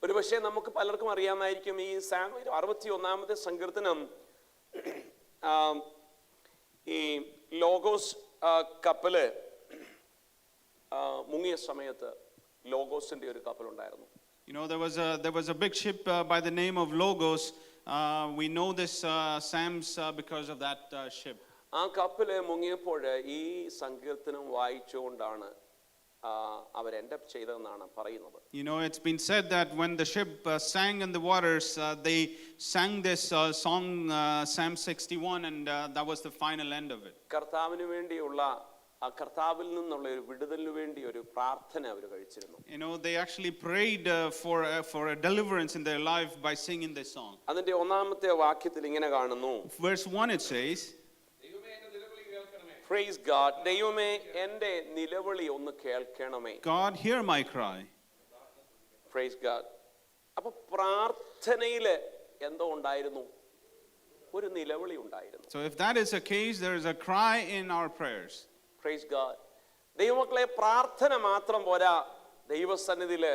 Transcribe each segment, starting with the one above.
ഒരുപക്ഷെ നമുക്ക് പലർക്കും അറിയാമായിരിക്കും ഈ 61-ാമത്തെ സങ്കീർത്തനം ഈ ലോഗോസ് കപ്പല് മുങ്ങിയ സമയത്ത് ലോഗോസിന്റെ ഒരു കപ്പലുണ്ടായിരുന്നു. You know, there was a big ship by the name of Logos. We know this Psalms because of that ship. ആ കപ്പല് മുങ്ങിയപ്പോൾ ഈ സങ്കീർത്തനം വായിച്ചുകൊണ്ടാണ് അവർ എൻഡ് അപ്പ് ചെയ്തതെന്നാണ് പറയുന്നത്. You know, it's been said that when the ship sang in the waters, they sang this song Psalm 61, and that was the final end of it. കർത്താവിന് വേണ്ടിയുള്ള കർത്താവിൽ നിന്നുള്ള ഒരു വിടുതലിനു വേണ്ടി ഒരു പ്രാർത്ഥന അവർ കഴിച്ചിരുന്നു. You know, they actually prayed for a deliverance in their life by singing this song. അതിന്റെ ഒന്നാമത്തെ വാക്യത്തിൽ ഇങ്ങനെ കാണുന്നു. Verse 1 it says, Praise God. ദൈവമേ എൻ്റെ നിലവിളി ഒന്ന് കേൾക്കണമേ. God, hear my cry. Praise God. അപ്പോൾ പ്രാർത്ഥനയിൽ എന്തോ ഉണ്ടായിരുന്നു? ഒരു നിലവിളി ഉണ്ടായിരുന്നു. So if that is the case, there is a cry in our prayers. Praise God. ദൈവമക്കളെ, പ്രാർത്ഥന മാത്രം പോരാ, ദൈവസന്നിധിയിൽ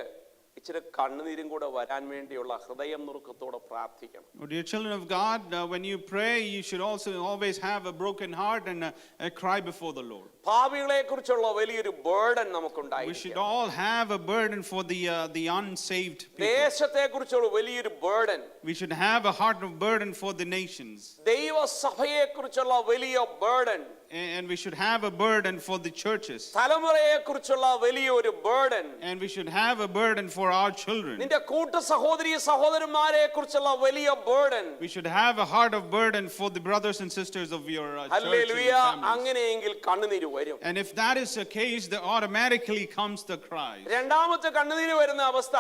ഇച്ചിരി കണ്ണുനീരും കൂടെ വരാൻ വേണ്ടിയുള്ള ഹൃദയം നുറുക്കത്തോടെ പ്രാർത്ഥിക്കണം. Dear children of God, when you pray, you should also always have a broken heart and a cry before the Lord. പാപികളെക്കുറിച്ചുള്ള വലിയൊരു burden നമുക്കുണ്ടായിരിക്കണം. We should all have a burden for the unsaved people. ദേശത്തെക്കുറിച്ചുള്ള വലിയൊരു burden. We should have a heart of burden for the nations. ദൈവസഭയെക്കുറിച്ചുള്ള വലിയ burden. And we should have a burden for the churches. തലമുറയെക്കുറിച്ചുള്ള വലിയൊരു burden. And we should have a burden for our children. നിന്റെ കൂട്ട സഹോദരി സഹോദരന്മാരെക്കുറിച്ചുള്ള വലിയ burden. We should have a heart of burden for the brothers and sisters of your church. Hallelujah. അങ്ങനെയെങ്കിൽ കണ്ണുനീര് വരും. And if that is the case, there automatically comes the cry. രണ്ടാമത്തെ കണ്ണുനീര് വരുന്ന അവസ്ഥ,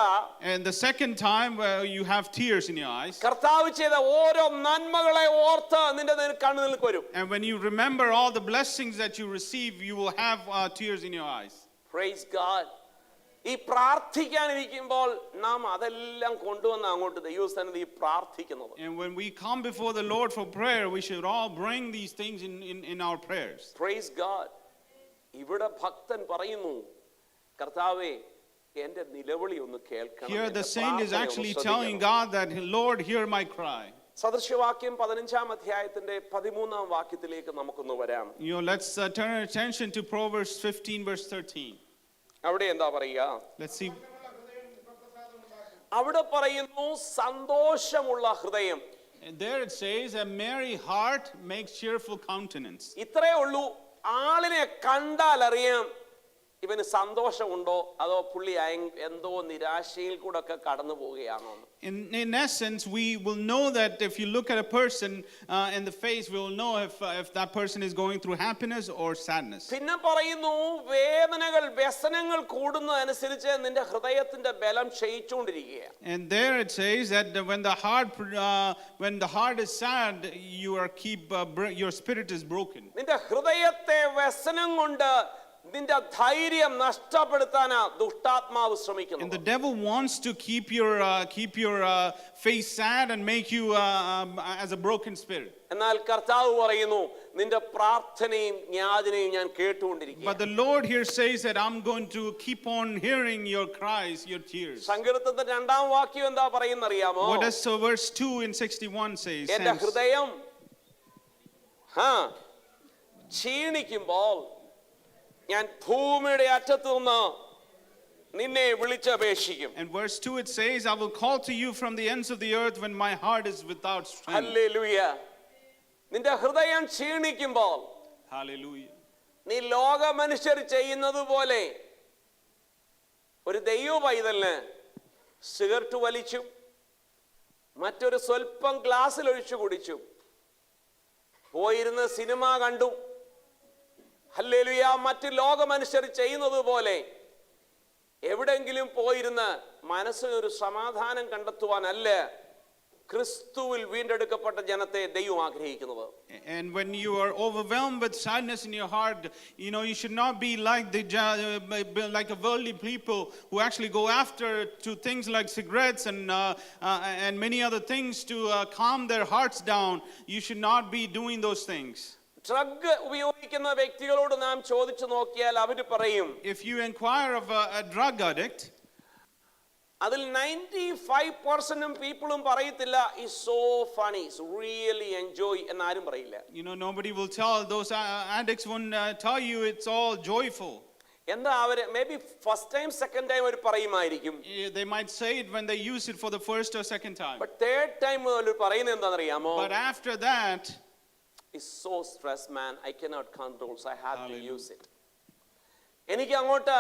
and the second time where you have tears in your eyes, കർത്താവ് ചെയ്ത ഓരോ നന്മകളെ ഓർത്ത് നിന്റെ കണ്ണുനീർക്ക് വരും. and when you remember all the blessings that you receive, you will have tears in your eyes. Praise God. ഈ പ്രാർത്ഥിക്കാനിരിക്കുമ്പോൾ നാം അതെല്ലാം കൊണ്ടുവന്ന് അങ്ങോട്ട് ദൈവസന്നിധി പ്രാർത്ഥിക്കുന്നത്. And when we come before the Lord for prayer, we should all bring these things in our prayers. Praise God. ഇവിടെ ഭക്തൻ പറയുന്നു, കർത്താവേ എൻ്റെ നിലവിളി ഒന്ന് കേൾക്കണം. Here the saint is actually telling God that, Lord, hear my cry. സദൃശവാക്യം 15-ാം അധ്യായത്തിന്റെ 13-ാം വാക്യത്തിലേക്ക് നമുക്കൊന്ന് വരാം. You know, let's turn our attention to Proverbs 15 verse 13. അവിടെ എന്താ പറയുക? Let's see. അവിടെ പറയുന്നു സന്തോഷമുള്ള ഹൃദയം. And there it says, a merry heart makes cheerful countenance. ഇത്രേ ഉള്ളൂ. ആളിനെ കണ്ടാൽ അറിയാം ഇവന് സന്തോഷമുണ്ടോ അതോ പുള്ളി എന്തോ നിരാശയിൽ കൂടെ ഒക്കെ കടന്നു പോവുകയാണോ. In essence, we will know that if you look at a person in the face, we will know if that person is going through happiness or sadness. പിന്നെ പറയുന്നു വേദനകൾ വ്യസനങ്ങൾ കൂടുന്നതനുസരിച്ച് നിന്റെ ഹൃദയത്തിന്റെ ബലം ക്ഷയിച്ചുകൊണ്ടിരിക്കുകയാണ്. And there it says that when the heart is sad, your spirit is broken. നിന്റെ ഹൃദയത്തെ വ്യസനം കൊണ്ട് നിന്റെ ധൈര്യം നഷ്ടപ്പെടുത്താനാ ദുഷ്ടാത്മാവ് ശ്രമിക്കുന്നു. And the devil wants to keep your face sad and make you as a broken spirit. എന്നാൽ കർത്താവ് പറയുന്നു നിന്റെ പ്രാർത്ഥനയും യാചനയും ഞാൻ കേട്ടുകൊണ്ടിരിക്കുന്നു. But the Lord here says that I'm going to keep on hearing your cries, your tears. സങ്കീർത്തനത്തിന്റെ 2-ാം വാക്യം എന്താ പറയുന്നറിയാമോ? What does verse 2 in 61 says? എൻ്റെ ഹൃദയം ക്ഷീണിക്കുമ്പോൾ ഞാൻ ഭൂമിയുടെ അറ്റത്തു നിന്ന് നിന്നെ വിളിച്ചപേക്ഷിക്കും. And verse 2 it says, I will call to you from the ends of the earth when my heart is without strength. Hallelujah. നിന്റെ ഹൃദയം ക്ഷീണിക്കുമ്പോൾ, hallelujah, നീ ലോക മനുഷ്യർ ചെയ്യുന്നത് പോലെ ഒരു ദൈവ പൈതലിന് സിഗരറ്റ് വലിച്ചും മറ്റൊരു സ്വല്പം ഗ്ലാസ്സിൽ ഒഴിച്ചു കുടിച്ചും പോയിരുന്ന് സിനിമ കണ്ടു, ഹല്ലേലൂയ, മറ്റ് ലോക മനുഷ്യർ ചെയ്യുന്നത് പോലെ എവിടെങ്കിലും പോയിരുന്ന് മനസ്സിനൊരു സമാധാനം കണ്ടെത്തുവാനല്ല ക്രിസ്തുവിൽ വീണ്ടെടുക്കപ്പെട്ട ജനത്തെ ദൈവം ആഗ്രഹിക്കുന്നത്. And when you are overwhelmed with sadness in your heart, you know, you should not be like a worldly people who actually go after to things like cigarettes and many other things to calm their hearts down. You should not be doing those things. Drug ഉപയോഗിക്കുന്ന വ്യക്തികളോട് നാം ചോദിച്ചു നോക്കിയാൽ അവർ പറയും, if you inquire of a drug addict, അതിൽ 95% പീപ്പിളും പറയത്തില്ല is so funny, it's really enjoy എന്നാരും പറയില്ല. You know, nobody will tell, those addicts won't tell you it's all joyful. എന്താ അവര് maybe first time second time അവർ പറയുമായിരിക്കും. They might say it when they use it for the first or second time. But third time അവർ പറയുന്നത് എന്താണെന്നറിയാമോ? But after that, it's so stress man, I cannot control, so I have to Hallelujah. Use it. എനിക്ക് അങ്ങോട്ട്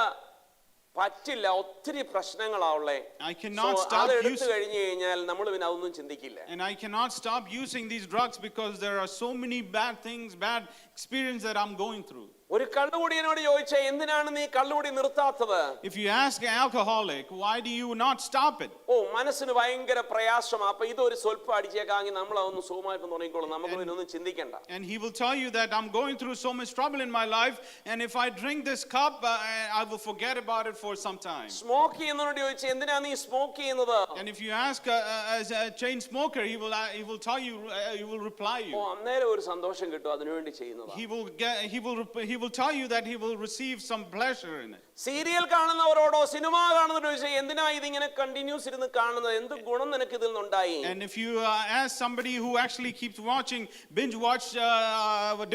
പറ്റില്ല, ഒത്തിരി പ്രശ്നങ്ങളാവുള്ളേ. I cannot stop അത് എടുത്തു using, കഴിഞ്ഞു കഴിഞ്ഞാൽ നമ്മൾ പിന്നെ അതൊന്നും ചിന്തിക്കില്ല. and I cannot stop using these drugs because there are so many bad things, bad experience that I'm going through. ഒരു കള്ളുകുടിയനോട് ചോദിച്ചാൽ എന്തിനാണ് നീ കള്ളുകുടി നിർത്താത്തത്? If you ask an alcoholic, why do you not stop it? ഓ മനസ്സിന് ഭയങ്കര പ്രയാസമാണ്, അപ്പൊ ഇതൊരു സ്വല്പം അടിച്ചേക്കാമെങ്കിൽ നമ്മൾ അതൊന്ന് സുഖമായിട്ട് തുടങ്ങിക്കോളും, നമുക്ക് പിന്നെ ഒന്നും ചിന്തിക്കണ്ട. And he will tell you that I'm going through so much trouble in my life, and if I drink this cup, I will forget about it for some time. Smoke ചെയ്യുന്നവരോട് ചോദിച്ചാൽ എന്തിനാ നീ സ്മോക്ക് ചെയ്യുന്നത്? And if you ask as a chain smoker, he will tell you, he will reply oh you. അന്നേരം ഒരു സന്തോഷം കിട്ടും, അതിനുവേണ്ടി ചെയ്യുന്നത്. He will tell you that he will receive some pleasure in it. Serial കാണുന്നവരോടോ cinema കാണുന്നവരോട് ചോദിച്ചാൽ എന്തിനാ ഇതിങ്ങനെ കണ്ടിന്യൂസ് ഇരുന്ന് കാണുന്നത്, എന്ത് ഗുണം നിനക്ക് ഇതിൽ നിന്നുണ്ടായി? And if you ask somebody who actually keeps watching, binge watch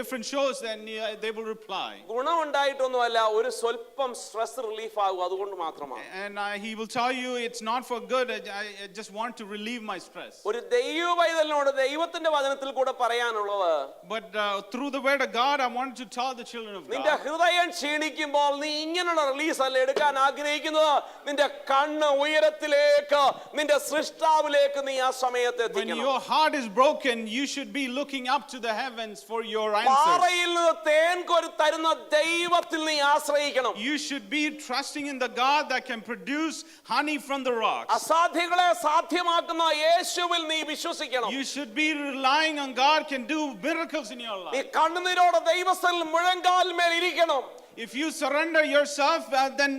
different shows, then they will reply. ഗുണം ഉണ്ടായിട്ടൊന്നുമല്ല, ഒരു സ്വല്പം സ്ട്രെസ് റിലീഫ് ആകും, അതുകൊണ്ട് മാത്രമാണ്. And he will tell you it's not for good. I just want to relieve my stress. ഒരു ദൈവ പൈതലിനോട് ദൈവത്തിന്റെ വചനത്തിൽ കൂടെ പറയാനുള്ളത്, But through the word of God, I want to tell the children of നിന്റെ God. ഹൃദയം ക്ഷീണിക്കുമ്പോൾ നീ ഇങ്ങനെയുള്ള റിലീസ് അല്ല എടുക്കാൻ ആഗ്രഹിക്കുന്നത്, നിന്റെ കണ്ണ് ഉയരത്തിലേക്ക്, നിന്റെ സൃഷ്ടാവിലേക്ക് നീ ആ സമയത്ത് When എത്തിക്കണം. your heart is broken, you should be looking up to the heavens for your answers. പാറയിൽ നിന്ന് തേൻ കോരി തരുന്ന ദൈവത്തിൽ നീ ആശ്രയിക്കണം. You should be trusting in the God that can produce honey from the rocks. അസാധ്യങ്ങളെ സാധ്യമാക്കുന്ന യേശുവിൽ നീ വിശ്വസിക്കണം. You should be relying on God can do miracles in your നീ life. കണ്ണുനീരോടെ ദൈവസ്ഥലിൽ മുഴങ്കാൽമേൽ ഇരിക്കണം. If you surrender yourself, then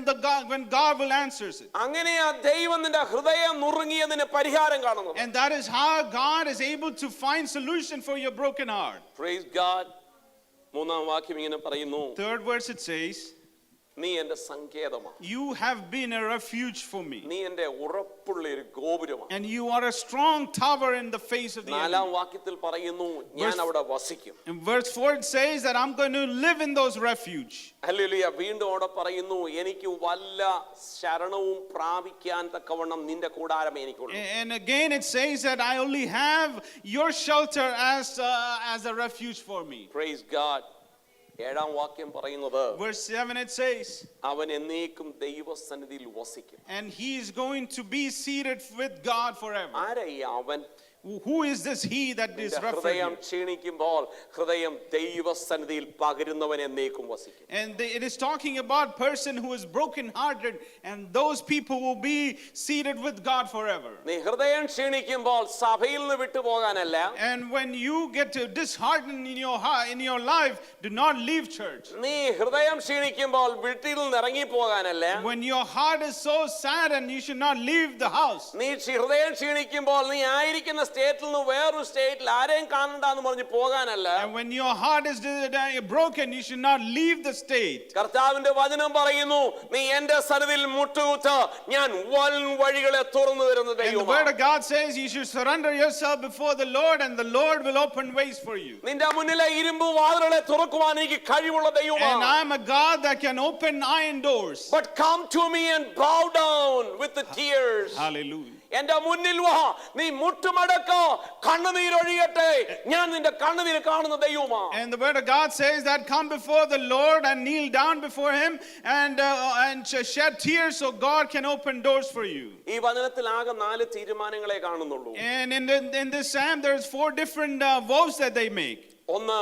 when God will answer it. അങ്ങനെയാ ദൈവം നിന്റെ ഹൃദയം നുറുങ്ങിയതിന് പരിഹാരം കാണുന്നത്. And that is how God is able to find solution for your broken heart. Praise God. മൂന്നാം വാക്യം ഇങ്ങനെ പറയുന്നു, Third verse it says, നീ എന്റെ സങ്കേതമാണ്, you have been a refuge for me, നീ എന്റെ ഉറപ്പുള്ള ഒരു ഗോപുരമാണ്. and you are a strong tower in the face of the നാലാം enemy. വാക്യത്തിൽ പറയുന്നു, ഞാൻ അവിടെ വസിക്കും. In verse 4 it says that I'm going to live in those refuge. Hallelujah. വീണ്ടും അവിടെ പറയുന്നു, എനിക്ക് വല്ല ശരണവും പ്രാപിക്കാൻ തക്കവണ്ണം നിന്റെ കൂടാരം എനിക്കുള്ളൂ. And again it says that I only have your shelter as a refuge for me. Praise God. ഏഴാം വാക്യം പറയുന്നത്, Verse 7 it says, അവൻ എന്നേക്കും ദൈവസന്നിധിയിൽ വസിക്കും. and he is going to be seated with God forever. ആരാ ഈ അവൻ? Who is this he that is നിന്റെ referred ഹൃദയം to? ക്ഷീണിക്കുമ്പോൾ ഹൃദയം ദൈവസന്നിധിയിൽ പകരുന്നവൻ എന്നേക്കും വസിക്കും. And it is talking about person who is broken hearted, and those people will be seated with God forever. നീ ഹൃദയം ക്ഷീണിക്കുമ്പോൾ സഭയിൽ നിന്ന് വിട്ടുപോകാനല്ല, And when you get disheartened in your heart, in your life, do not leave church. നീ ഹൃദയം ക്ഷീണിക്കുമ്പോൾ വീട്ടിൽ നിന്ന് ഇറങ്ങി പോകാനല്ല, When your heart is so sad, and you should not leave the house. നീ ഹൃദയം ക്ഷീണിക്കുമ്പോൾ നീ ആയിരിക്കുന്ന സ്റ്റേറ്റിൽ നിന്ന് വേറൊരു സ്റ്റേറ്റിൽ ആരെയും കാണണ്ടെന്ന് പറഞ്ഞ് പോകാനല്ല. And when your heart is broken, you should not leave the state. കർത്താവിന്റെ വചനം പറയുന്നു, നീ എന്റെ സന്നിധിയിൽ മുട്ടുകുത്ത്, ഞാൻ വൻ വഴികളെ തുറന്നു തരുന്ന And the word ദൈവമാണ്. of God says you should surrender yourself before the Lord, and the Lord will open ways for you. നിന്റെ മുന്നിലെ ഇരുമ്പ് വാതിലുകളെ തുറക്കുവാൻ എനിക്ക് കഴിവുള്ള And ദൈവമാണ്. I am a God that can open iron doors. But come to me and bow down with the tears. Hallelujah. എന്റെ മുന്നിൽ വാ, നീ മുട്ടുമടക്കോ, കണ്ണുനീരൊഴിയട്ടെ, ഞാൻ നിന്റെ കണ്ണുനീര് കാണുന്ന ദൈവമാണ്. And the word of God says that come before the Lord and kneel down before him and shed tears so God can open doors for you. ഈ വചനത്തിൽ ആകെ 4 തീരുമാനങ്ങളെ കാണുന്നുള്ളൂ. And in this psalm there's 4 different vows that they make. ഒന്ന്,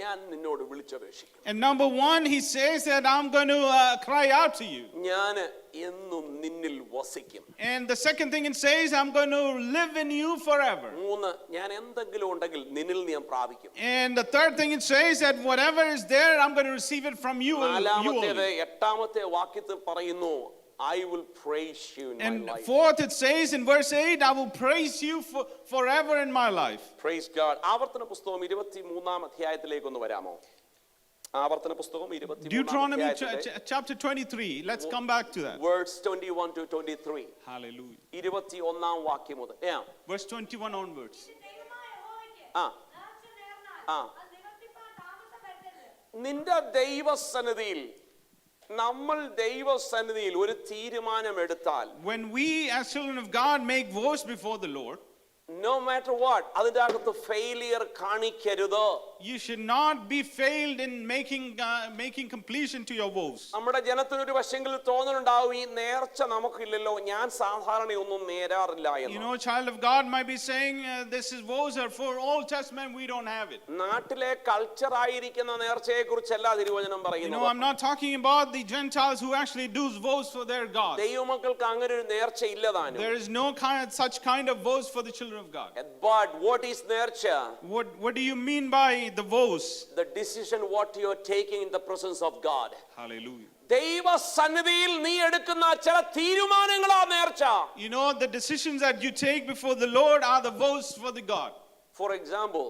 ഞാൻ നിന്നോട് വിളിച്ചപേക്ഷിക്കും. And number 1 he says that I'm going to cry out to you. ഞാൻ എന്നും നിന്നിൽ വസിക്കും. And the second thing it says I'm going to live in you forever. 3, ഞാൻ എന്തെങ്കിലും ഉണ്ടെങ്കിൽ നിന്നിൽ ഞാൻ പ്രാപിക്കും. And the third thing it says that whatever is there I'm going to receive it from you. നാലാമത്തേത് 8ാമത്തെ വാക്യത്തിൽ പറയുന്നു, I will praise you in my And life. fourth it says in verse 8 I will praise you forever in my life. Praise God. ആവർത്തന പുസ്തകം 23-ാം അധ്യായത്തിലേക്ക് ഒന്ന് വരാമോ? ആവർത്തന പുസ്തകം 23 Deuteronomy chapter 23. Let's come back to that. Verse 21 to 23. Hallelujah. 21 വാക്യം മുതൽ. Yeah. Verse 21 onwards. ആ ആ നിന്റെ ദൈവസന്നിധിയിൽ നമ്മൾ ദൈവസന്നിധിയിൽ ഒരു തീരുമാനമെടുത്താൽ, When we as children of God make vows before the Lord, no matter what, അതിന്റെ അകത്ത് ഫെയിലിയർ കാണിക്കരുത്. you should not be failed in making completion to your vows. നമ്മുടെ ജനത്തിനൊരു വശങ്ങളിൽ തോന്നലുണ്ടാവും, ഈ നേർച്ച നമുക്കില്ലല്ലോ, ഞാൻ സാധാരണ ഒന്നും നേരാറില്ല You എന്ന്. know, a child of God might be saying, this is vows are for Old Testament, we don't have it. നാട്ടിലെ culture ആയിരിക്കുന്ന നേർച്ചയെ കുറിച്ചല്ല തിരുവചനം You know, പറയുന്നത്. I'm not talking about the Gentiles who actually do vows for their God. ദൈവമക്കൾക്ക് അങ്ങനെ ഒരു നേർച്ച ഇല്ലതാനും. There is no such kind of vows for the children of God. But what is നേർച്ച? What do you mean by the vows? The decision what you are taking in the presence of God. Hallelujah. ദൈവസന്നിധിയിൽ നീ എടുക്കുന്ന ചില തീരുമാനങ്ങളാ നേർച്ച. You know, the decisions that you take before the Lord are the vows for the God. For example,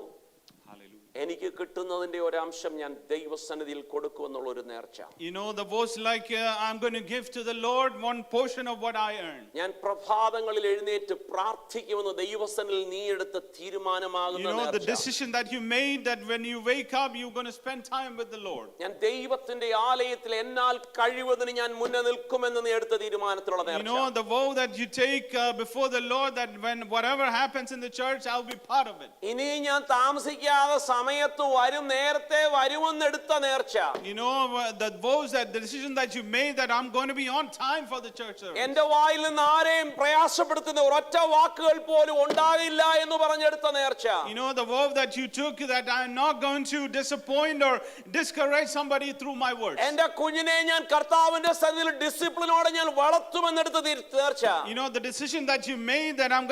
Hallelujah. എനിക്ക് കിട്ടുന്നതിന്റെ ഒരു അംശം ഞാൻ ദൈവസന്നിധിയിൽ കൊടുക്കുമെന്നുള്ള ഒരു നേർച്ച. You know, the vows like I'm going to give to the Lord one portion of what I earn. ഞാൻ പ്രഭാതങ്ങളിൽ എഴുന്നേറ്റ് പ്രാർത്ഥിക്കുമെന്ന് ദൈവസന്നിധിയിൽ നീ എടുത്ത You തീരുമാനമാകുന്ന know, the നേർച്ച. decision that you made that when you wake up, you're going to spend time with the Lord. ഞാൻ ദൈവത്തിന്റെ ആലയത്തിൽ എന്നാൽ കഴിവതിന് ഞാൻ മുന്നേ നിൽക്കുമെന്ന് നീ എടുത്ത തീരുമാനത്തിലുള്ള You നേർച്ച. know, the vow that you take before the Lord, that when whatever happens in the church, I'll be part of it. ഇനി ഞാൻ താമസിക്കാതെ സമയത്ത് വരും, നേരത്തെ വരുമെന്നെടുത്ത നേർച്ച. You know, the vows, that the decision that you made, that I'm going to be on time for the church service. എന്റെ വായിൽ നിന്ന് ആരെയും പ്രയാസപ്പെടുത്തുന്ന ഒരൊറ്റ വാക്കുകൾ പോലും ഉണ്ടാകില്ല എന്ന് പറഞ്ഞെടുത്ത നേർച്ച. You know, the vow that you took, that I'm not going to disappoint or discourage somebody through my words. എന്റെ കുഞ്ഞിനെ ഞാൻ കർത്താവിന്റെ സന്നിധിയിൽ ഡിസിപ്ലിനോടെ ഞാൻ വളർത്തുമെന്നെടുത്ത നേർച്ച. You know, the decision that you made, that I'm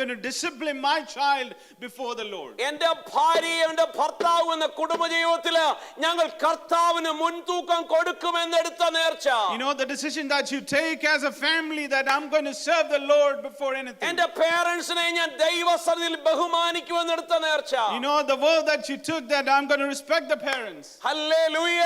going to discipline my child before the Lord. എന്റെ ഭാര്യയെ എന്റെ ഭർത്താവ് എന്ന കുടുംബജീവിതത്തിൽ ഞങ്ങൾ കർത്താവിന് മുൻതൂക്കം കൊടുക്കുമെന്നെടുത്ത നേർച്ച. You know, the decision that you take as a family, that I'm going to serve the Lord before anything. എന്റെ പേരൻസിനെ ഞാൻ ദൈവസന്നിധിയിൽ ബഹുമാനിക്കുമെന്നെടുത്ത നേർച്ച. You know, the vow that you took, that I'm going to respect the parents. Hallelujah.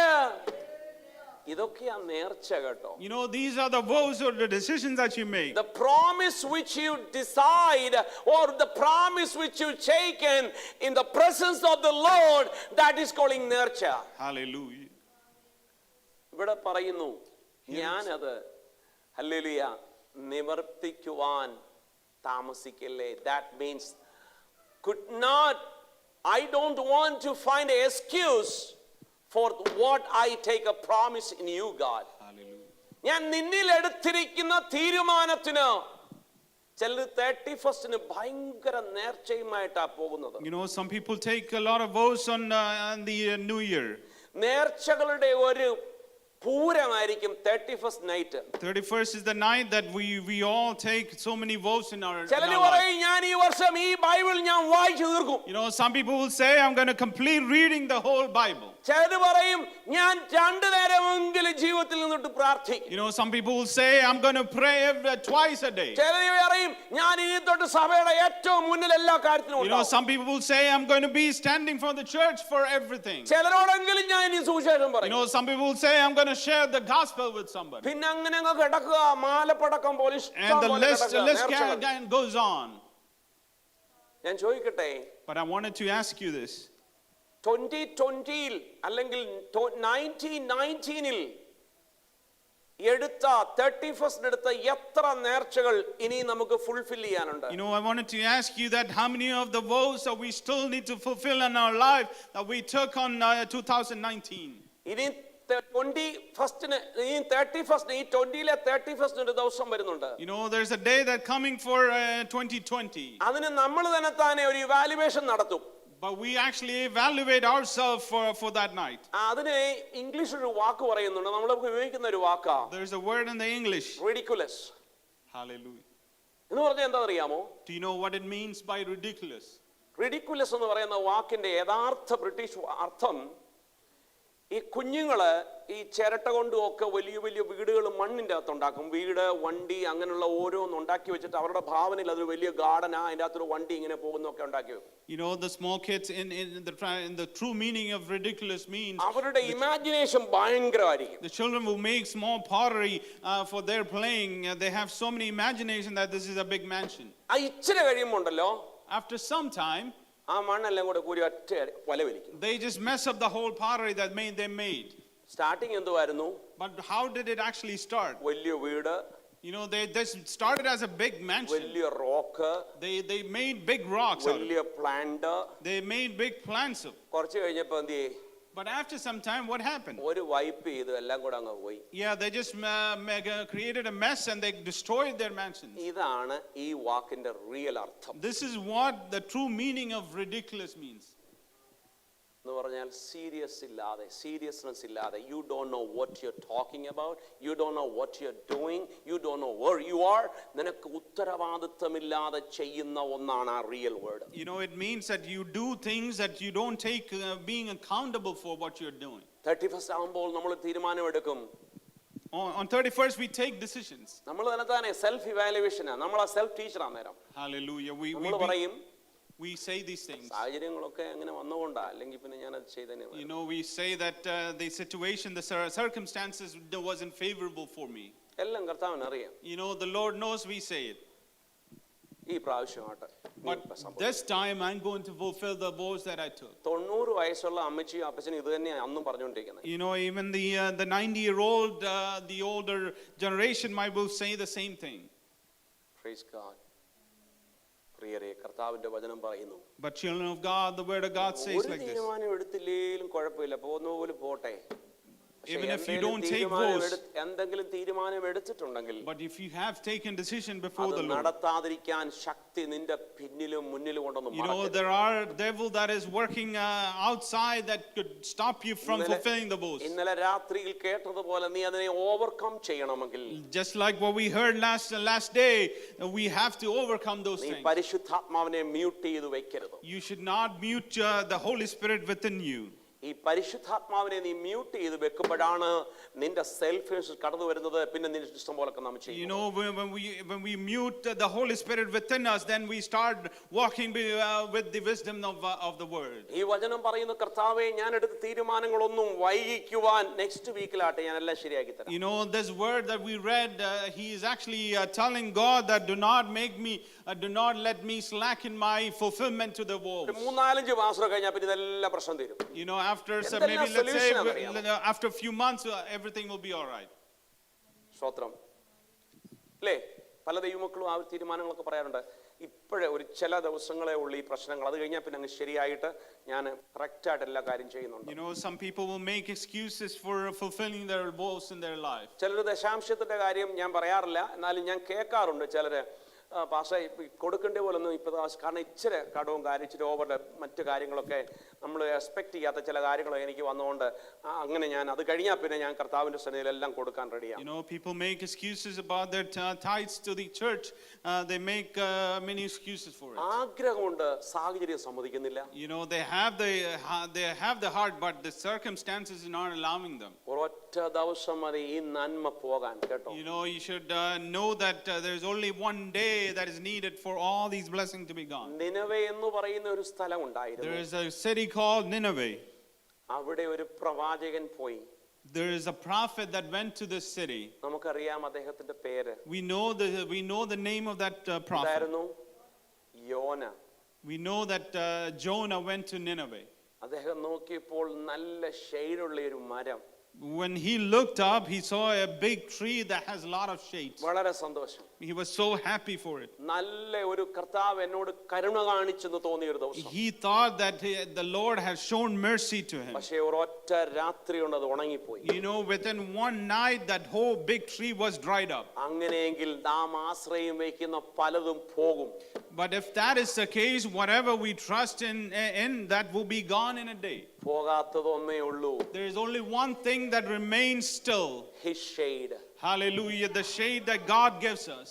ഇതൊക്കെയാ നേർച്ച കേട്ടോ. You know, these are the vows or the decisions that you make. The promise which you decide, or the promise which you taken in the presence of the Lord, that is calling nurture. Hallelujah. ഇവിടെ പറയുന്നു, ഞാനത് hallelujah നിവർത്തിക്കുവാൻ താമസിക്കല്ലേ. That means I don't want to find an excuse for what I take a promise in you, God. Hallelujah. ഞാൻ നിന്നിൽ എടുത്തിരിക്കുന്ന തീരുമാനത്തിന് ചില 31st ഭയങ്കര നേർച്ചയുമായിട്ടാ പോകുന്നത്. You know, some people take a lot of vows on the New Year. നേർച്ചകളുടെ ഒരു പൂരമായിരിക്കും 31st night. 31st is the night that we all take so many vows in our ചിലര് life. പറയും, ഞാൻ ഈ വർഷം ഈ ബൈബിൾ ഞാൻ വായിച്ചു തീർക്കും. You know, some people will say, I'm going to complete reading the whole Bible. ചിലര് പറയും, ഞാൻ 2 നേരമെങ്കിലും ജീവിതത്തിൽ നിന്നിട്ട് പ്രാർത്ഥിക്കും. You know, some people will say, I'm going to pray twice a day. ചിലര് പറയും, ഞാൻ ഇനി തൊട്ട് സഭയുടെ ഏറ്റവും മുന്നിൽ എല്ലാ കാര്യത്തിനും You know, ഉണ്ടാവും. some people will say, I'm going to be standing for the church for everything. ചിലരോടെങ്കിലും ഞാൻ ഇനി സുവിശേഷം You പറയും. know, some people will say, I'm going to share the gospel with somebody. പിന്നെ അങ്ങനെ അങ്ങ് കിടക്കുക, മാലപ്പടക്കം പോലെ ഇഷ്ടം And the പോലെ list കിടക്കുക. goes on. ഞാൻ ചോദിക്കട്ടെ, But I wanted to ask you this. 2020 അല്ലെങ്കിൽ 1919 എടുത്ത 31st എടുത്ത എത്ര നേർച്ചകൾ ഇനി നമുക്ക് ഫുൾഫിൽ ചെയ്യാനുണ്ട്? You know, I wanted to ask you that how many of the vows that we still need to fulfill in our life that we took on 2019. ഇനി 21st ഈ 31st ഈ 20ലെ 31st ഒരു ദിവസം വരുന്നുണ്ട്. You know, there's a day that coming for 2020. അതിന് നമ്മൾ തന്നെ താനെ ഒരു ഇവാലുവേഷൻ നടത്തും. But we actually evaluate ourselves for that night. അതിന് ഇംഗ്ലീഷിൽ ഒരു വാക്ക് പറയുന്നുണ്ട്, നമ്മൾ ഉപയോഗിക്കുന്ന ഒരു വാക്കാ. There's a word in the English. Ridiculous. Hallelujah. എന്ന് പറഞ്ഞാൽ എന്താ അറിയാമോ? Do you know what it means by ridiculous? Ridiculous എന്ന് പറയുന്ന വാക്കിന്റെ യഥാർത്ഥ ബ്രിട്ടീഷ് അർത്ഥം ഈ കുഞ്ഞുങ്ങള് ഈ ചിരട്ട കൊണ്ടും ഒക്കെ വലിയ വലിയ വീടുകൾ മണ്ണിൻ്റെ അകത്തുണ്ടാക്കും. വീട്, വണ്ടി, അങ്ങനെയുള്ള ഓരോന്ന് ഉണ്ടാക്കി വെച്ചിട്ട് അവരുടെ ഭാവനയിൽ അതൊരു വലിയ ഗാർഡനാ, അതിൻ്റെ അകത്തൊരു വണ്ടി ഇങ്ങനെ പോകുന്നൊക്കെ ഉണ്ടാക്കി വെക്കും. You know, the small kids in the true meaning of ridiculous means അവരുടെ imagination ഭയങ്കരമായിരിക്കും. the children will make small pottery for their playing. They have so many imagination that this is a big mansion. ആ ഇച്ചിരി കഴിയുമ്പോണ്ടല്ലോ After some time, ആ മണ്ണെല്ലാം കൂടെ കൂടി ഒറ്റ വല വലിക്കും. they just mess up the whole pottery that they made. Starting എന്തുവായിരുന്നു? But how did it actually start? വലിയ വീട്, You know, they started as a big mansion. വലിയ rock, They made big rocks out of it. വലിയ plant. They made big plants of. കുറച്ച് കഴിഞ്ഞപ്പോ എന്ത് ചെയ്യും? But after some time, what happened? ഒരു wipe ചെയ്ത് എല്ലാം കൂടെ അങ്ങ് പോയി. Yeah, they just created a mess and they destroyed their mansions. ഇതാണ് ഈ വാക്കിന്റെ റിയൽ അർത്ഥം. This is what the true meaning of ridiculous means. എന്ന് പറഞ്ഞാൽ സീരിയസ്നെസ് ഇല്ലാതെ, you don't know what you are talking about, you don't know what you are doing, you don't know where you are. നിനക്ക് ഉത്തരവാദിത്തമില്ലാതെ ചെയ്യുന്ന ഒന്നാണ് ആ real word. You know, it means that you do things that you don't take being accountable for what you're doing. 31st ആകുമ്പോൾ നമ്മൾ തീരുമാനമെടുക്കും. On 31st, we take decisions. നമ്മൾ തന്നെ സെൽഫ് ഇവാലുവേഷനാ, നമ്മൾ ആ സെൽഫ് ടീച്ചറാണ് നേരം. Hallelujah. നമ്മൾ പറയും, We say these things. സാഹചര്യങ്ങളൊക്കെ അങ്ങനെ വന്നുകൊണ്ടാ, അല്ലെങ്കിൽ പിന്നെ ഞാൻ അത് ചെയ്തേനെ. You know, we say that the situation, the circumstances wasn't favorable for me. എല്ലാം കർത്താവിന് അറിയാം. You know, the Lord knows we say it. ഈ പ്രാവശ്യമായിട്ട് But this time I'm going to fulfill the vows that I took. 90 വയസ്സുള്ള അമ്മച്ചിയും അപ്പച്ചനും ഇത് തന്നെയാണ് അന്നും പറഞ്ഞുകൊണ്ടിരിക്കുന്നത്. You know, even the 90-year-old, the older generation might will say the same thing. Praise God. പ്രിയരേ, കർത്താവിന്റെ വചനം പറയുന്നു, But children of God, the word of God says ഒരു like this. തീരുമാനം എടുത്തില്ലേലും കുഴപ്പമില്ല, പോകുന്ന പോലെ പോട്ടെ. Even if you don't take vows, എന്തെങ്കിലും തീരുമാനം എടുത്തിട്ടുണ്ടെങ്കിൽ, but if you have taken decision before അത് the Lord, നടത്താതിരിക്കാൻ ശക്തി നിന്റെ പിന്നിലും മുന്നിലും ഉണ്ടെന്ന് you know, there are devil that is working outside that could stop you from fulfilling the vows. ഇന്നലെ രാത്രിയിൽ കേട്ടതുപോലെ നീ അതിനെ ഓവർകം ചെയ്യണമെങ്കിൽ, Just like what we heard last day, we have to overcome those നീ things. പരിശുദ്ധാത്മാവിനെ mute ചെയ്ത് വെക്കരുത്. You should not mute the Holy Spirit within you. ഈ പരിശുദ്ധാത്മാവിനെ നീ മ്യൂട്ട് ചെയ്ത് വെക്കുമ്പോഴാണ് നിന്റെ സെൽഫ് കടന്നു വരുന്നത്. പിന്നെ നിന്റെ ഇഷ്ടം പോലൊക്കെ നാം ചെയ്യും. You know, when we mute the Holy Spirit within us, then we start walking with the wisdom of the word. ഈ വചനം പറയുന്ന, കർത്താവേ, ഞാൻ എടുത്ത തീരുമാനങ്ങളൊന്നും വൈകിക്കുവാൻ നെക്സ്റ്റ് വീക്കിലാട്ടെ ഞാൻ എല്ലാം ശരിയാക്കി തരാം. You know, this word that we read, he is actually telling God that do not let me slacken my fulfillment to the vows. 3-4 മാസം കഴിഞ്ഞാൽ പിന്നെ ഇതെല്ലാം പ്രശ്നം തീരും. You know, after എന്തെല്ലാം maybe let's say solution അറിയാമോ? after a few months, everything will be all right. സ്തോത്രം. അല്ലേ? പല ദൈവമക്കളും ആ തീരുമാനങ്ങളൊക്കെ പറയാറുണ്ട്. ഇപ്പോഴേ ഒരു ചില ദിവസങ്ങളെ ഉള്ളൂ ഈ പ്രശ്നങ്ങൾ, അത് കഴിഞ്ഞാൽ പിന്നെ അങ്ങ് ശരിയായിട്ട് ഞാൻ കറക്റ്റായിട്ട് എല്ലാ കാര്യം ചെയ്യുന്നുണ്ട്. You know, some people will make excuses for fulfilling their vows in their life. ചിലർ ദശാംശത്തിന്റെ കാര്യം ഞാൻ പറയാറില്ല, എന്നാലും ഞാൻ കേൾക്കാറുണ്ട് ചിലര്, പാസ്റ്റർ കൊടുക്കേണ്ട പോലെ ഒന്നും ഇപ്പോൾ, കാരണം ഇച്ചിരി കടവും കാര്യം ഇച്ചിരി ഓവർ മറ്റു കാര്യങ്ങളൊക്കെ നമ്മൾ എക്സ്പെക്ട് ചെയ്യാത്ത ചില കാര്യങ്ങളൊക്കെ എനിക്ക് വന്നുകൊണ്ട് അങ്ങനെ ഞാൻ അത് കഴിഞ്ഞാൽ പിന്നെ ഞാൻ കർത്താവിന്റെ സന്നിധിയിലെല്ലാം കൊടുക്കാൻ റെഡിയാണ്. You know, people make excuses about their tithes to the church. They make many excuses for it. ആഗ്രഹമുണ്ട്, സാഹചര്യം സമ്മതിക്കുന്നില്ല. You know, they have the heart, but the circumstances are not allowing them. ഒരൊറ്റ ദിവസം മതി ഈ നന്മ പോകാൻ, കേട്ടോ. You know, you should know that there is only one day that is needed for all these blessings to be gone. നിനവേ എന്ന് പറയുന്ന ഒരു സ്ഥലം ഉണ്ടായിരുന്നു. There is a city called Nineveh. അവിടെ ഒരു പ്രവാചകൻ പോയി. There is a prophet that went to this city. നമുക്കറിയാം അദ്ദേഹത്തിന്റെ പേര്. We know the name of that prophet. എന്തായിരുന്നു? യോന. We know that Jonah went to Nineveh. അദ്ദേഹം നോക്കിയപ്പോൾ നല്ല ഷെയ്ഡുള്ള ഒരു മരം. When he looked up, he saw a big tree that has a lot of shades. വളരെ സന്തോഷം. He was so happy for it. നല്ല ഒരു കർത്താവ് എന്നോട് കരുണ കാണിച്ചെന്ന് തോന്നിയ ഒരു ദിവസം. He thought that the Lord has shown mercy to him. പക്ഷേ ഒരൊറ്റ രാത്രി കൊണ്ട് അത് ഉണങ്ങിപ്പോയി. You know, within one night, that whole big tree was dried up. അങ്ങനെയെങ്കിൽ നാം ആശ്രയം വയ്ക്കുന്ന പലതും പോകും. But if that is the case, whatever we trust in that will be gone in a day. പോകാത്തതൊന്നേ ഉള്ളൂ. There is only one thing that remains still. His shade. Hallelujah, the shade that God gives us.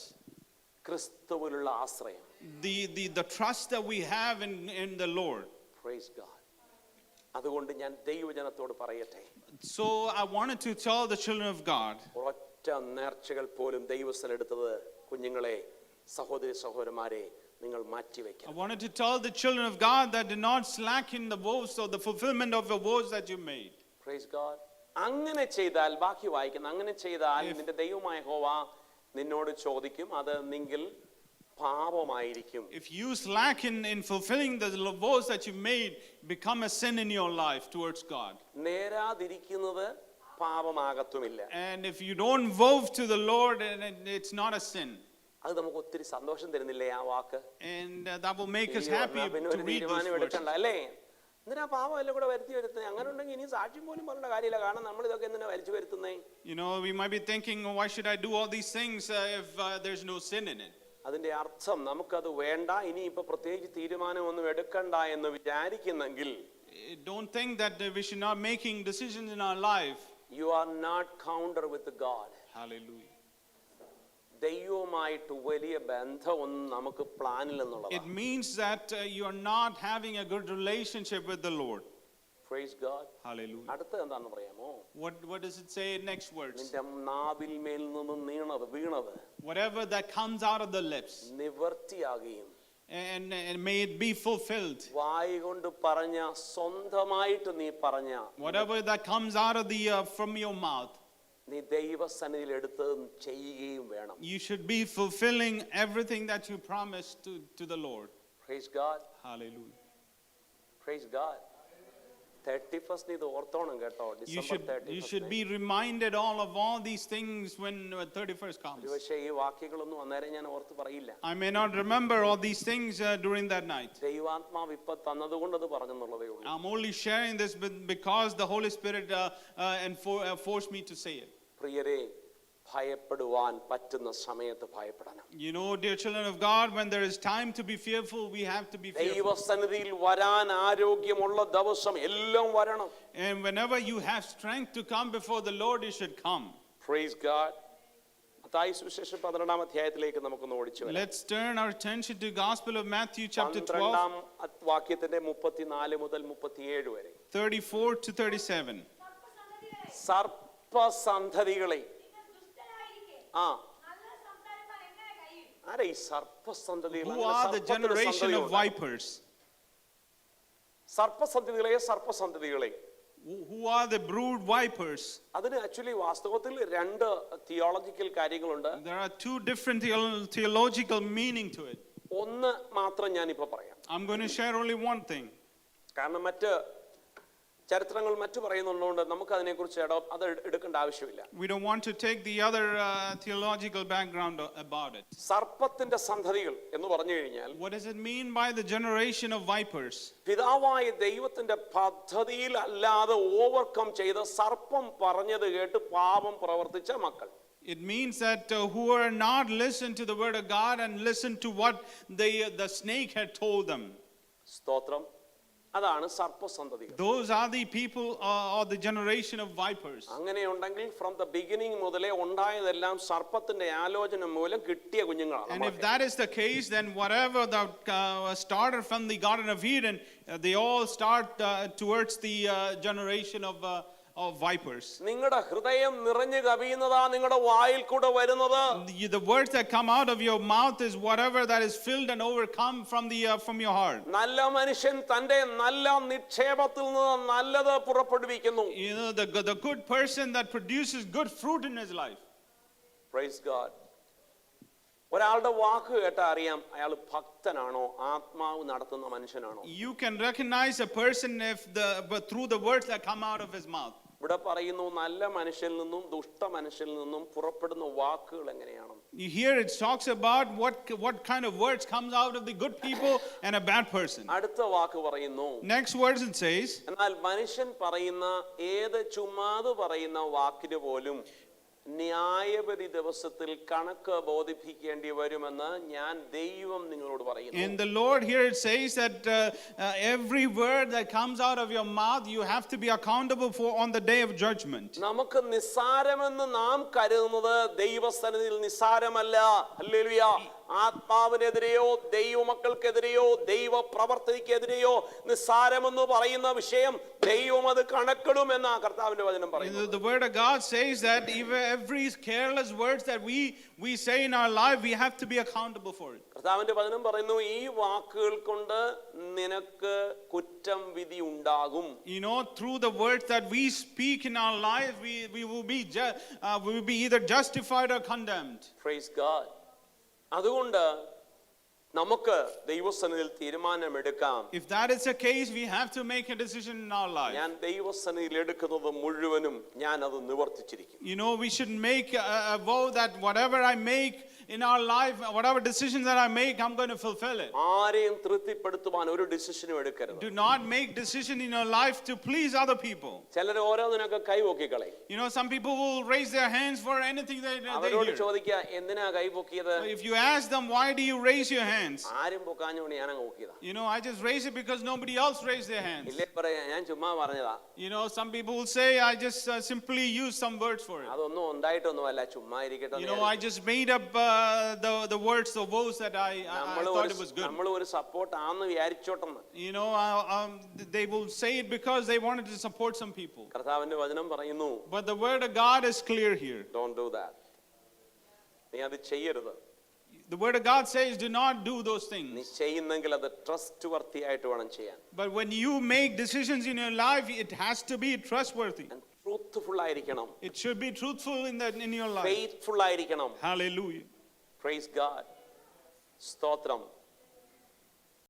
ക്രിസ്തുവിലുള്ള ആശ്രയം. The trust that we have in the Lord. Praise God. അതുകൊണ്ട് ഞാൻ ദൈവജനത്തോട് പറയട്ടെ, So I wanted to tell the children of God, ഒരൊറ്റ നേർച്ചകൾ പോലും ദൈവസ്ഥൻ എടുത്തത് കുഞ്ഞുങ്ങളെ, സഹോദരി സഹോദരന്മാരെ, നിങ്ങൾ I മാറ്റിവെക്കണം. wanted to tell the children of God that do not slacken the vows or the fulfillment of the vows that you made. Praise God. അങ്ങനെ ചെയ്താൽ, ബാക്കി വായിക്കുന്ന, അങ്ങനെ ചെയ്താൽ നിന്റെ ദൈവമായ യഹോവ നിന്നോട് ചോദിക്കും, അത് നിങ്ങൾ പാപമായിരിക്കും. If you slacken in fulfilling the vows that you made, become a sin in your life towards God. നേരാതിരിക്കുന്നത് പാപമാകത്തുമില്ല. And if you don't vow to the Lord, it's not a sin. അത് നമുക്ക് ഒത്തിരി സന്തോഷം തരുന്നില്ലേ ആ വാക്ക്? And that will make us happy പിന്നെ to ഒരു read തീരുമാനം those words. എടുക്കണ്ട അല്ലേ? എന്തിനാ പാപം എല്ലാം കൂടെ വരുത്തി വരുത്തുന്നത്? അങ്ങനെ ഉണ്ടെങ്കിൽ ഇനി സാക്ഷ്യം പോലും പറയേണ്ട കാര്യമില്ല. കാരണം നമ്മൾ ഇതൊക്കെ എന്തിനാ വലിച്ചു വരുത്തുന്നേ? You know, we might be thinking, why should I do all these things if there's no sin in it? അതിന്റെ അർത്ഥം നമുക്കത് വേണ്ട, ഇനി ഇപ്പൊ പ്രത്യേകിച്ച് തീരുമാനമൊന്നും എടുക്കണ്ട എന്ന് വിചാരിക്കുന്നെങ്കിൽ, Don't think that we should not making decisions in our life. you are not counter with God. Hallelujah. ദൈവവുമായിട്ട് വലിയ ബന്ധമൊന്നും നമുക്ക് പ്ലാനിൽ It എന്നുള്ളതാണ്. means that you are not having a good relationship with the Lord. Praise God. Hallelujah. അടുത്ത എന്താണെന്ന് പറയാമോ? What does it say in next words? നിന്റെ നാവിൽ മേൽ നിന്നും വീണത് Whatever that comes out of the lips, നിവർത്തിയാകുകയും and may it be fulfilled. വായി കൊണ്ട് പറഞ്ഞ, സ്വന്തമായിട്ട് നീ പറഞ്ഞ, Whatever that comes out of the from your mouth, നീ ദൈവസന്നിധിയിൽ എടുത്ത് ചെയ്യുകയും വേണം. you should be fulfilling everything that you promised to the Lord. Praise God. Hallelujah. Praise God. 31st നീ ഇത് ഓർത്തോണം കേട്ടോ. You December should 31st. be reminded of all these things when 31st comes. ഒരുപക്ഷേ ഈ വാക്യങ്ങളൊന്നും അന്നേരം ഞാൻ ഓർത്ത് പറയില്ല. I may not remember all these things during that night. ദൈവാത്മാവ് ഇപ്പൊ തന്നതുകൊണ്ട് അത് പറഞ്ഞെന്നുള്ളതേ ഉള്ളൂ. I'm only sharing this because the Holy Spirit forced me to say it. പ്രിയരെ, ഭയപ്പെടുവാൻ പറ്റുന്ന സമയത്ത് ഭയപ്പെടണം. You know, dear children of God, when there is time to be fearful, we have to be fearful. ദൈവസന്നിധിയിൽ വരാൻ ആരോഗ്യമുള്ള ദിവസം എല്ലാം വരണം. And whenever you have strength to come before the Lord, you should come. Praise God. Mathai സുവിശേഷം 12-ാം അധ്യായത്തിലേക്ക് നമുക്കൊന്ന് ഓടിച്ചു വരാം. Let's turn our attention to Gospel of Matthew chapter 12, 12-ാം വാക്യത്തിന്റെ 34 മുതൽ 37 വരെ. 34 to 37. സർപ്പസന്തതികളെ. ആ, ആരാ ഈ സർപ്പസന്തതികൾ? Who are the generation of vipers? സർപ്പസന്തതികളെ, സർപ്പസന്തതികളെ. Who are the brood vipers? അതിന് ആക്ച്വലി വാസ്തവത്തിൽ രണ്ട് തിയോളജിക്കൽ കാര്യങ്ങളുണ്ട്. There are two different theological meaning to it. ഒന്ന് മാത്രം ഞാനിപ്പോ പറയാം. I'm going to share only one thing. കാരണം മറ്റ് ചരിത്രങ്ങൾ മറ്റു പറയുന്നുള്ളതുകൊണ്ട് നമുക്ക് അതിനെക്കുറിച്ച് അത് എടുക്കേണ്ട ആവശ്യമില്ല. We don't want to take the other theological background about it. സർപ്പത്തിന്റെ സന്തതികൾ എന്ന് പറഞ്ഞു കഴിഞ്ഞാൽ, What does it mean by the generation of vipers? പിതാവായ ദൈവത്തിന്റെ പദ്ധതിയിൽ അല്ലാതെ ഓവർകം ചെയ്ത് സർപ്പം പറഞ്ഞത് കേട്ട് പാപം പ്രവർത്തിച്ച മക്കൾ. It means that who are not listen to the word of God and listen to what the snake had told them. സ്തോത്രം. അതാണ് സർപ്പസന്തതികൾ. Those are the people or the generation of vipers. അങ്ങനെയുണ്ടെങ്കിൽ ഫ്രം ദ ബിഗിനിങ് മുതലേ ഉണ്ടായതെല്ലാം സർപ്പത്തിന്റെ ആലോചന മൂലം കിട്ടിയ കുഞ്ഞുങ്ങളാണ്. And if that is the case, then whatever that started from the Garden of Eden, they all start towards the generation of vipers. നിങ്ങളുടെ ഹൃദയം നിറഞ്ഞു കവിയുന്നതാ നിങ്ങളുടെ വായിൽ കൂടെ വരുന്നത്. The words that come out of your mouth is whatever that is filled and overcome from your heart. നല്ല മനുഷ്യൻ തന്റെ നല്ല നിക്ഷേപത്തിൽ നിന്ന് നല്ലത് പുറപ്പെടുവിക്കുന്നു. You know, the good person that produces good fruit in his life. Praise God. ഒരാളുടെ വാക്ക് കേട്ടാ അറിയാം അയാൾ ഭക്തനാണോ ആത്മാവ് നടത്തുന്ന മനുഷ്യനാണോ. You can recognize a person but through the words that come out of his mouth. ഇവിടെ പറയുന്നു നല്ല മനുഷ്യനിൽ നിന്നും ദുഷ്ട മനുഷ്യനിൽ നിന്നും പുറപ്പെടുന്ന വാക്കുകൾ എങ്ങനെയാണ്. Here it talks about what kind of words comes out of the good people and a bad person. അടുത്ത വാക്ക് പറയുന്നു, Next words it says, എന്നാൽ മനുഷ്യൻ പറയുന്ന ഏത് ചുമ്മാത് പറയുന്ന വാക്കിന് പോലും ന്യായപതി ദിവസത്തിൽ കണക്ക് ബോധിപ്പിക്കേണ്ടി വരുമെന്ന് ഞാൻ ദൈവം നിങ്ങളോട് പറയുന്നു. in the Lord, here it says that every word that comes out of your mouth you have to be accountable for on the day of judgment. നമുക്ക് നിസ്സാരമെന്ന് നാം കരുതുന്നത് ദൈവസന്നിധിയിൽ നിസ്സാരമല്ല. ഹല്ലേലൂയ. ആത്മാവിനെതിരെയോ ദൈവമക്കൾക്കെതിരെയോ ദൈവ പ്രവർത്തിക്കെതിരെയോ നിസ്സാരമെന്ന് പറയുന്ന വിഷയം ദൈവം അത് കണക്കിടുമെന്ന കർത്താവിന്റെ വചനം പറയുന്നു. The word of God says that even every careless words that we say in our life, we have to be accountable for it. കർത്താവിന്റെ വചനം പറയുന്നു, ഈ വാക്കുകൾ കൊണ്ട് നിനക്ക് കുറ്റം വിധി ഉണ്ടാകും. You know, through the words that we speak in our life, we will be either justified or condemned. Praise God. അതുകൊണ്ട് നമുക്ക് ദൈവസന്നിധിയിൽ തീരുമാനമെടുക്കാം. If that is the case, we have to make a decision in our life. ഞാൻ ദൈവസന്നിധിയിൽ എടുക്കുന്നത് മുഴുവനും ഞാൻ അത് നിവർത്തിച്ചിരിക്കും. You know, we should make a vow that whatever I make in our life, whatever decisions that I make, I'm going to fulfill it. ആരെയും തൃപ്തിപ്പെടുത്തുവാൻ ഒരു ഡിസിഷനും എടുക്കരുത്. Do not make decision in your life to please other people. ചിലർ ഓരോന്നിനൊക്കെ കൈപൊക്കിക്കളയും. You know, some people will raise their hands for anything they അവരോട് hear. ചോദിക്കുക, എന്തിനാ കൈപൊക്കിയത്? If you ask them, why do you raise your hands? ആരും പൊക്കാഞ്ഞോണ്ട് ഞാൻ അങ്ങ് പൊക്കിയതാ. You know, I just raise it because nobody else raised their hands. ഇല്ലേ പറയാ, ഞാൻ ചുമ്മാ പറഞ്ഞതാ. You know, some people will say, I just simply use some words for it. അതൊന്നും ഉണ്ടായിട്ടൊന്നുമല്ല, ചുമ്മാ ഇരിക്കട്ടെ. You know, I just made up the words, the vows that I thought it was good. നമ്മൾ ഒരു സപ്പോർട്ട് ആണെന്ന് വിചാരിച്ചോട്ടെന്ന്. You know, they will say it because they wanted to support some people. കർത്താവിന്റെ വചനം പറയുന്നു, But the word of God is clear here. don't do that. നീ അത് ചെയ്യരുത്. The word of God says, do not do those നീ things. ചെയ്യുന്നെങ്കിൽ അത് trust വർത്തി ആയിട്ട് വേണം ചെയ്യാൻ. But when you make decisions in your life, it has to be trustworthy. Truthful ആയിരിക്കണം. It should be truthful in your life. Faithful ആയിരിക്കണം. Hallelujah. Praise God. സ്തോത്രം.